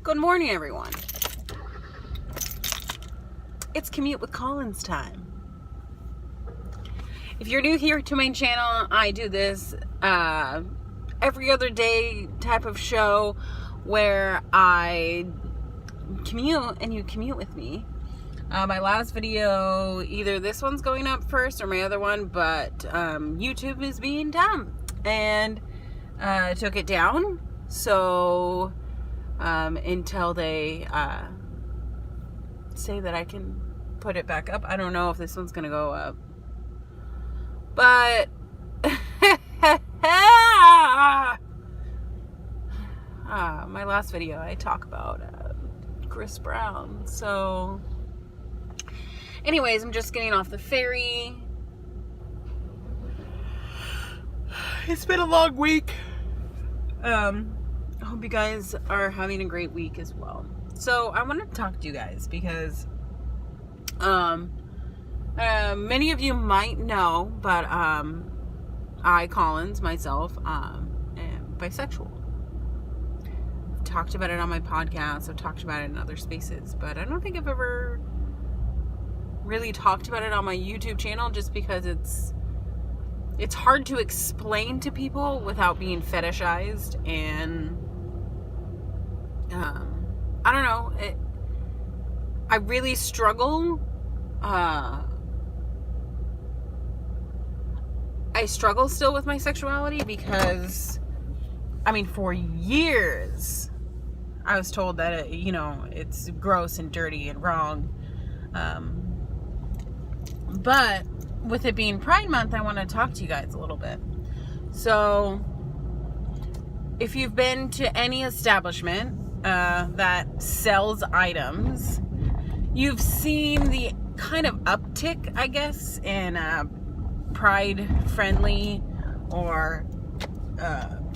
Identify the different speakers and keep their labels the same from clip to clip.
Speaker 1: Good morning, everyone. It's Commute with Collins time. If you're new here to my channel, I do this every other day type of show where I commute and you commute with me. My last video, either this one's going up first or my other one, but YouTube is being dumb and took it down. So until they say that I can put it back up. I don't know if this one's gonna go up, but my last video I talk about Chris Brown. So anyways, I'm just getting off the ferry. It's been a long week. I hope you guys are having a great week as well. So I want to talk to you guys because many of you might know, but I, Collins, myself, am bisexual. I've talked about it on my podcast. I've talked about it in other spaces, but I don't think I've ever really talked about it on my YouTube channel, just because it's hard to explain to people without being fetishized, and I don't know, I really struggle. I struggle still with my sexuality because, I mean, for years I was told that it's gross and dirty and wrong. But with it being Pride Month, I want to talk to you guys a little bit. So if you've been to any establishment that sells items, you've seen the kind of uptick, I guess, in pride-friendly or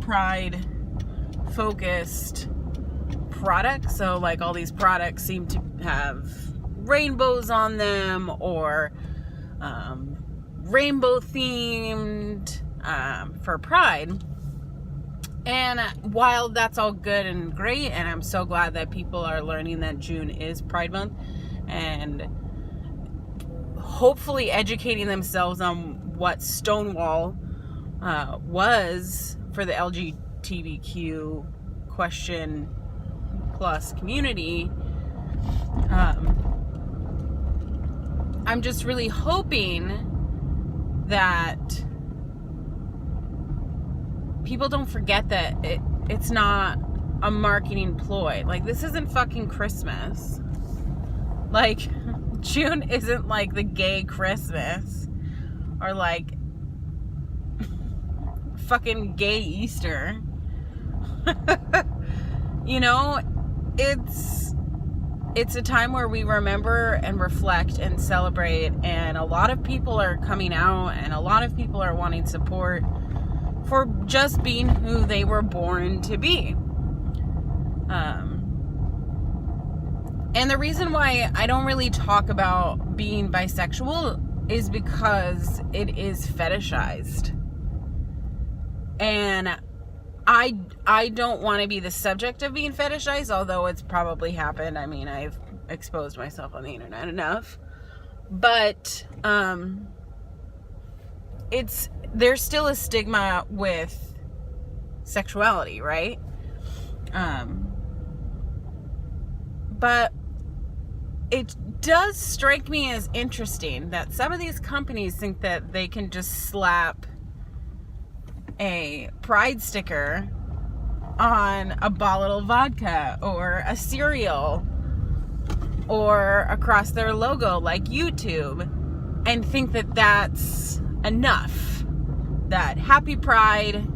Speaker 1: pride-focused products. So, like, all these products seem to have rainbows on them, or rainbow themed for Pride. And while that's all good and great, and I'm so glad that people are learning that June is Pride Month and hopefully educating themselves on what Stonewall was for the LGBTQ question plus community, I'm just really hoping that people don't forget that it's not a marketing ploy. Like, this isn't fucking Christmas. Like, June isn't like the gay Christmas or like fucking gay Easter. It's a time where we remember and reflect and celebrate, and a lot of people are coming out, and a lot of people are wanting support for just being who they were born to be. And the reason why I don't really talk about being bisexual is because it is fetishized. And I don't want to be the subject of being fetishized, although it's probably happened. I mean, I've exposed myself on the internet enough. But there's still a stigma with sexuality, right? But it does strike me as interesting that some of these companies think that they can just slap a pride sticker on a bottle of vodka or a cereal or across their logo like YouTube, and think that that's enough. That happy Pride,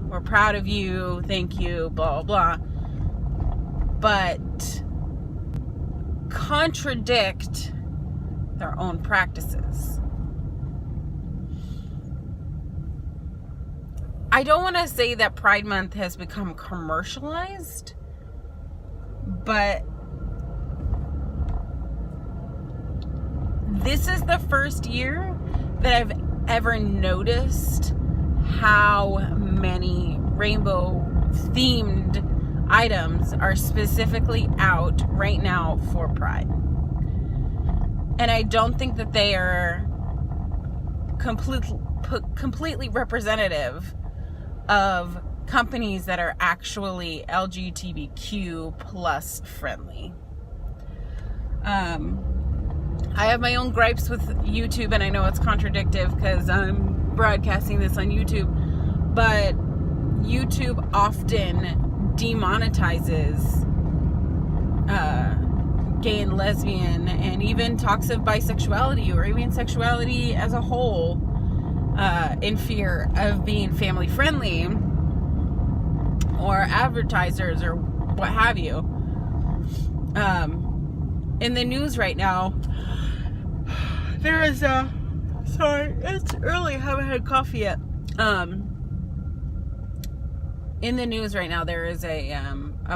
Speaker 1: we're proud of you, thank you, blah, blah, blah. But contradict their own practices. I don't want to say that Pride Month has become commercialized, but this is the first year that I've ever noticed how many rainbow themed items are specifically out right now for Pride. And I don't think that they are completely representative of companies that are actually LGBTQ plus friendly. I have my own gripes with YouTube, and I know it's contradictive because I'm broadcasting this on YouTube, but YouTube often demonetizes gay and lesbian, and even talks of bisexuality or even sexuality as a whole, in fear of being family friendly or advertisers or what have you. In the news right now, there is sorry, it's early, I haven't had coffee yet. In the news right now, there is a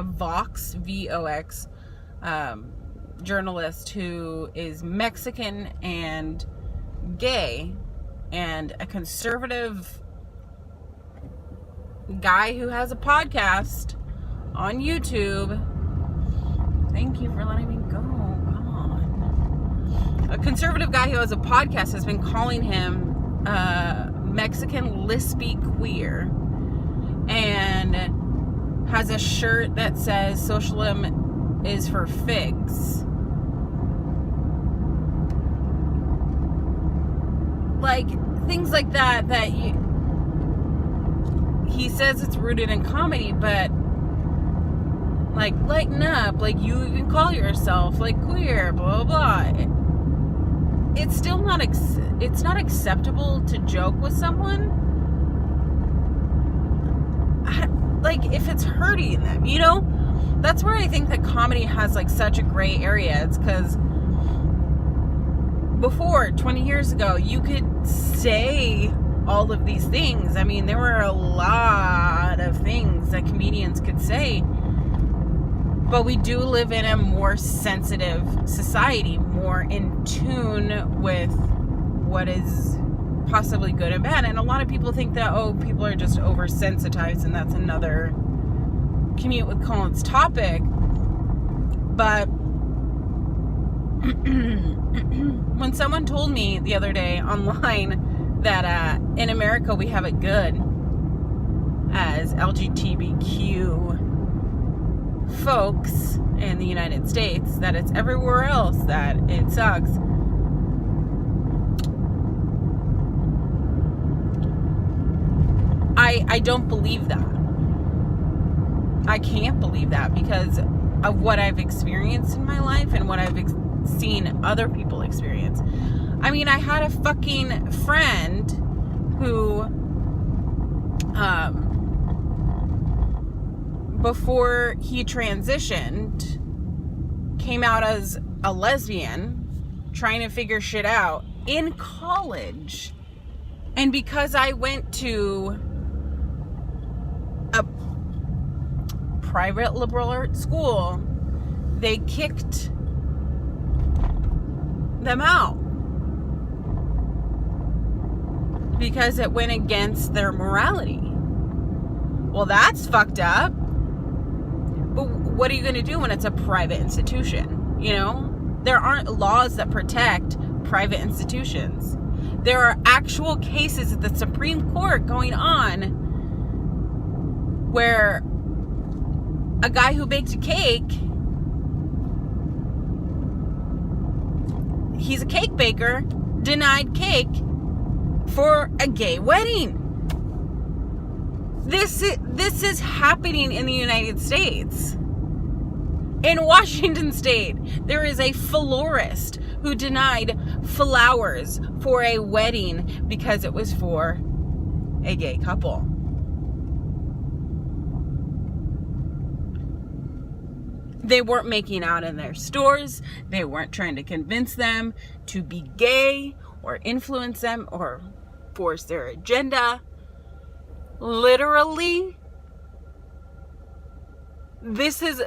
Speaker 1: Vox, V-O-X, journalist who is Mexican and gay, and a conservative guy who has a podcast on YouTube. Thank you for letting me go. Come on. A conservative guy who has a podcast has been calling him Mexican lispy queer, and has a shirt that says socialism is for figs. Like, things like that he says it's rooted in comedy, but like, lighten up, like, you even call yourself like queer, blah blah blah. It's still not it's not acceptable to joke with someone, like, if it's hurting them, you know? That's where I think that comedy has like such a gray area. It's because before, 20 years ago, you could say all of these things. I mean, there were a lot of things that comedians could say, but we do live in a more sensitive society, more in tune with what is possibly good and bad. And a lot of people think that, oh, people are just oversensitized, and that's another Commute with Colin's topic. But when someone told me the other day online that in America we have it good as LGBTQ folks in the United States, that it's everywhere else that it sucks, I don't believe that. I can't believe that because of what I've experienced in my life and what I've seen other people experience. I mean, I had a fucking friend who, before he transitioned, came out as a lesbian, trying to figure shit out in college. And because I went to a private liberal arts school, they kicked them out because it went against their morality. Well, that's fucked up. But what are you going to do when it's a private institution? You know, there aren't laws that protect private institutions. There are actual cases at the Supreme Court going on where a guy who baked a cake, he's a cake baker, denied cake for a gay wedding. This is happening in the United States. In Washington State, there is a florist who denied flowers for a wedding because it was for a gay couple. They weren't making out in their stores. They weren't trying to convince them to be gay or influence them or force their agenda. Literally, this is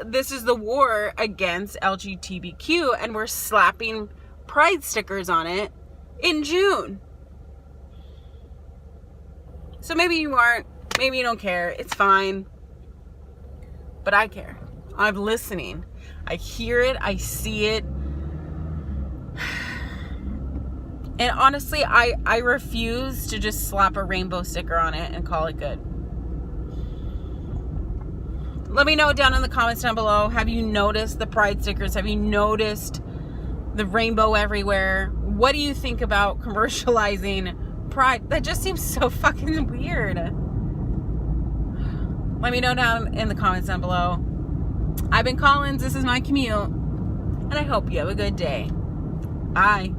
Speaker 1: the war against LGBTQ, and we're slapping pride stickers on it in June. So maybe you aren't, maybe you don't care, it's fine. but I care. I'm listening. I hear it. I see it. And honestly, I refuse to just slap a rainbow sticker on it and call it good. Let me know down in the comments down below. Have you noticed the pride stickers? Have you noticed the rainbow everywhere? What do you think about commercializing pride? That just seems so fucking weird. Let me know down in the comments down below. I've been Collins. This is my commute. And I hope you have a good day. Bye.